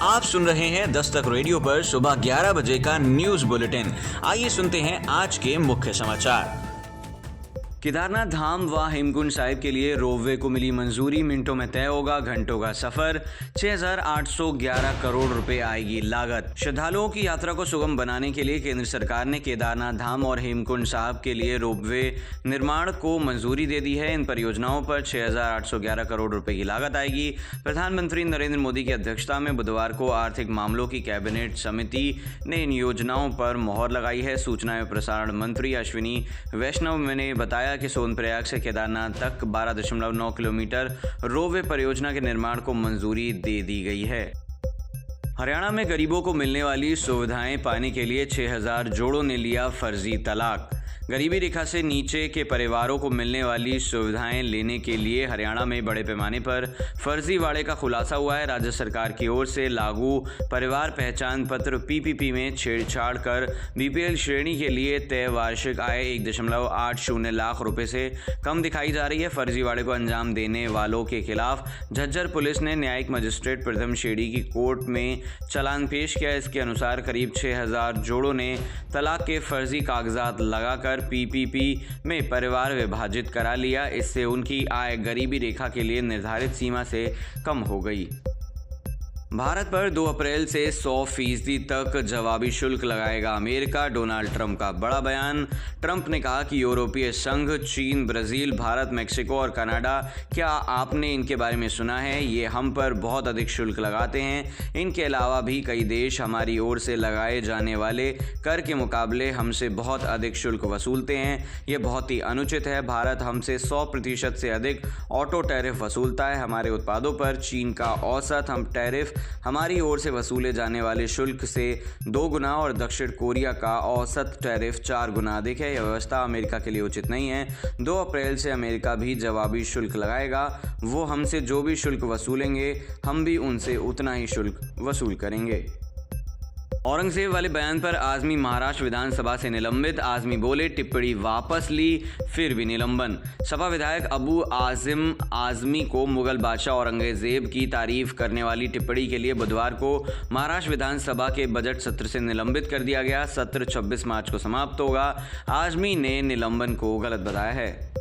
आप सुन रहे हैं दस्तक रेडियो पर सुबह 11 बजे का न्यूज बुलेटिन। आइए सुनते हैं आज के मुख्य समाचार। केदारनाथ धाम व हेमकुंड साहिब के लिए रोपवे को मिली मंजूरी। मिनटों में तय होगा घंटों का सफर। 6,811 करोड़ रुपए आएगी लागत। श्रद्धालुओं की यात्रा को सुगम बनाने के लिए केंद्र सरकार ने केदारनाथ धाम और हेमकुंड साहिब के लिए रोपवे निर्माण को मंजूरी दे दी है। इन परियोजनाओं पर 6,811 करोड़ रुपए की लागत आएगी। प्रधानमंत्री नरेंद्र मोदी की अध्यक्षता में बुधवार को आर्थिक मामलों की कैबिनेट समिति ने इन योजनाओं पर मोहर लगाई है। सूचना एवं प्रसारण मंत्री अश्विनी वैष्णव ने बताया कि सोनप्रयाग से केदारनाथ तक 12.9 किलोमीटर रोपवे परियोजना के निर्माण को मंजूरी दे दी गई है। हरियाणा में गरीबों को मिलने वाली सुविधाएं पाने के लिए 6,000 जोड़ों ने लिया फर्जी तलाक। गरीबी रेखा से नीचे के परिवारों को मिलने वाली सुविधाएं लेने के लिए हरियाणा में बड़े पैमाने पर फर्जीवाड़े का खुलासा हुआ है। राज्य सरकार की ओर से लागू परिवार पहचान पत्र पीपीपी में छेड़छाड़ कर बीपीएल श्रेणी के लिए तय वार्षिक आय 1.80 लाख रुपए से कम दिखाई जा रही है। फर्जीवाड़े को अंजाम देने वालों के खिलाफ झज्जर पुलिस ने न्यायिक मजिस्ट्रेट प्रथम श्रेणी की कोर्ट में चालान पेश किया। इसके अनुसार करीब 6,000 जोड़ों ने तलाक के फर्जी कागजात लगाकर पीपीपी में परिवार विभाजित करा लिया। इससे उनकी आय गरीबी रेखा के लिए निर्धारित सीमा से कम हो गई। भारत पर 2 अप्रैल से 100% तक जवाबी शुल्क लगाएगा अमेरिका। डोनाल्ड ट्रंप का बड़ा बयान। ट्रंप ने कहा कि यूरोपीय संघ, चीन, ब्राजील, भारत, मेक्सिको और कनाडा, क्या आपने इनके बारे में सुना है? ये हम पर बहुत अधिक शुल्क लगाते हैं। इनके अलावा भी कई देश हमारी ओर से लगाए जाने वाले कर के मुकाबले हमसे बहुत अधिक शुल्क वसूलते हैं। ये बहुत ही अनुचित है। भारत हमसे 100% से अधिक ऑटो टैरिफ वसूलता है। हमारे उत्पादों पर चीन का औसत हम टैरिफ हमारी ओर से वसूले जाने वाले शुल्क से 2 गुना और दक्षिण कोरिया का औसत टैरिफ 4 गुना अधिक है। यह व्यवस्था अमेरिका के लिए उचित नहीं है। 2 अप्रैल से अमेरिका भी जवाबी शुल्क लगाएगा। वो हमसे जो भी शुल्क वसूलेंगे हम भी उनसे उतना ही शुल्क वसूल करेंगे। औरंगजेब वाले बयान पर आज़मी महाराष्ट्र विधानसभा से निलंबित। आज़मी बोले टिप्पणी वापस ली, फिर भी निलंबन। सपा विधायक अबू आजिम आज़मी को मुगल बादशाह औरंगजेब की तारीफ करने वाली टिप्पणी के लिए बुधवार को महाराष्ट्र विधानसभा के बजट सत्र से निलंबित कर दिया गया। सत्र 26 मार्च को समाप्त होगा। आज़मी ने निलंबन को गलत बताया है।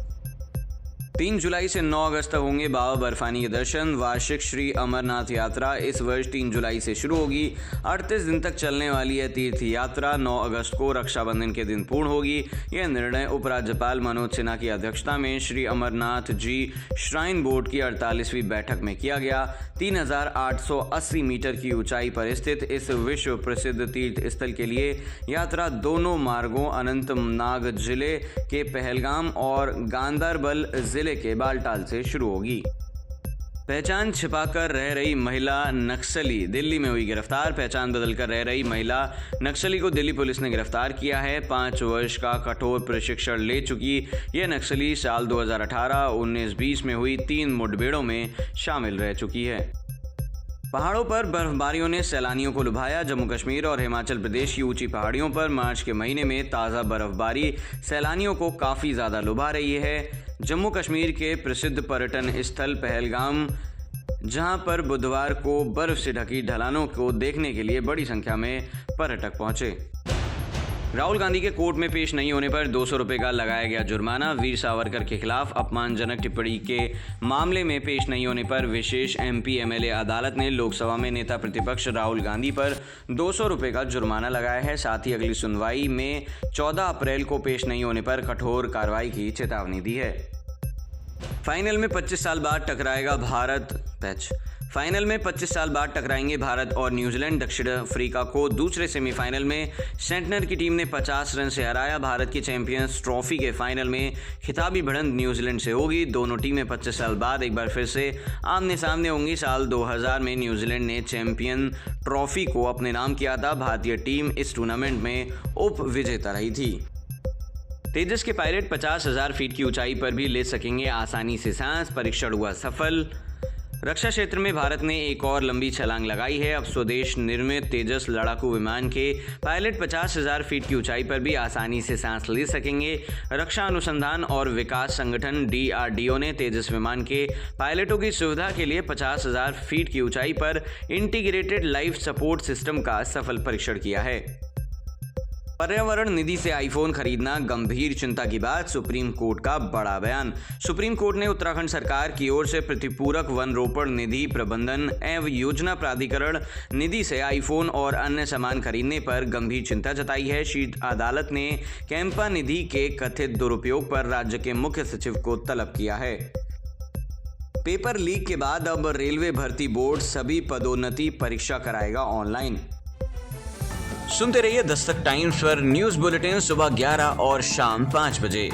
3 जुलाई से 9 अगस्त तक होंगे बाबा बर्फानी के दर्शन। वार्षिक श्री अमरनाथ यात्रा इस वर्ष 3 जुलाई से शुरू होगी। 38 दिन तक चलने वाली यह तीर्थ यात्रा 9 अगस्त को रक्षाबंधन के दिन पूर्ण होगी। यह निर्णय उपराज्यपाल मनोज सिन्हा की अध्यक्षता में श्री अमरनाथ जी श्राइन बोर्ड की 48वीं बैठक में किया गया। 3,880 मीटर की ऊंचाई पर स्थित इस विश्व प्रसिद्ध तीर्थ स्थल के लिए यात्रा दोनों मार्गों अनंतनाग जिले के पहलगाम और गांदरबल जिले के बालटाल से शुरू होगी। पहचान छिपाकर रह रही महिला नक्सली दिल्ली में हुई गिरफ्तार। पहचान बदलकर रह रही महिला नक्सली को दिल्ली पुलिस ने गिरफ्तार किया है। 5 वर्ष का कठोर प्रशिक्षण ले चुकी यह नक्सली साल 2018, 19, 20 में हुई 3 मुठभेड़ों में शामिल रह चुकी है। पहाड़ों पर बर्फबारियों ने सैलानियों को लुभाया। जम्मू कश्मीर और हिमाचल प्रदेश की ऊंची पहाड़ियों पर मार्च के महीने में ताज़ा बर्फबारी सैलानियों को काफ़ी ज़्यादा लुभा रही है। जम्मू कश्मीर के प्रसिद्ध पर्यटन स्थल पहलगाम, जहां पर बुधवार को बर्फ से ढकी ढलानों को देखने के लिए बड़ी संख्या में पर्यटक पहुंचे। राहुल गांधी के कोर्ट में पेश नहीं होने पर 200 रुपये का लगाया गया जुर्माना। वीर सावरकर के खिलाफ अपमानजनक टिप्पणी के मामले में पेश नहीं होने पर विशेष एमपी एमएलए अदालत ने लोकसभा में नेता प्रतिपक्ष राहुल गांधी पर 200 रुपये का जुर्माना लगाया है। साथ ही अगली सुनवाई में 14 अप्रैल को पेश नहीं होने पर कठोर कार्रवाई की चेतावनी दी है। फाइनल में 25 साल बाद टकराएगा भारत फाइनल में 25 साल बाद टकराएंगे भारत और न्यूजीलैंड। दक्षिण अफ्रीका को दूसरे सेमीफाइनल में सेंटनर की टीम ने 50 रन से हराया। भारत की चैंपियंस ट्रॉफी के फाइनल में खिताबी भिड़ंत न्यूजीलैंड से होगी। दोनों टीमें 25 साल बाद एक बार फिर से आमने सामने होंगी। साल 2000 में न्यूजीलैंड ने चैंपियन ट्रॉफी को अपने नाम किया था। भारतीय टीम इस टूर्नामेंट में उप विजेता रही थी। तेजस के पायलट 50,000 फीट की ऊंचाई पर भी ले सकेंगे आसानी से सांस। परीक्षण हुआ सफल। रक्षा क्षेत्र में भारत ने एक और लंबी छलांग लगाई है। अब स्वदेश निर्मित तेजस लड़ाकू विमान के पायलट 50,000 फीट की ऊंचाई पर भी आसानी से सांस ले सकेंगे। रक्षा अनुसंधान और विकास संगठन DRDO ने तेजस विमान के पायलटों की सुविधा के लिए 50,000 फीट की ऊंचाई पर इंटीग्रेटेड लाइफ सपोर्ट सिस्टम का सफल परीक्षण किया है। पर्यावरण निधि से आईफोन खरीदना गंभीर चिंता की बात, सुप्रीम कोर्ट का बड़ा बयान। सुप्रीम कोर्ट ने उत्तराखंड सरकार की ओर से प्रतिपूरक वन रोपण निधि प्रबंधन एवं योजना प्राधिकरण निधि से आईफोन और अन्य सामान खरीदने पर गंभीर चिंता जताई है। शीर्ष अदालत ने कैंपा निधि के कथित दुरुपयोग पर राज्य के मुख्य सचिव को तलब किया है। पेपर लीक के बाद अब रेलवे भर्ती बोर्ड सभी पदोन्नति परीक्षा कराएगा ऑनलाइन। सुनते रहिए दस्तक टाइम्स पर न्यूज बुलेटिन सुबह 11 और शाम 5 बजे।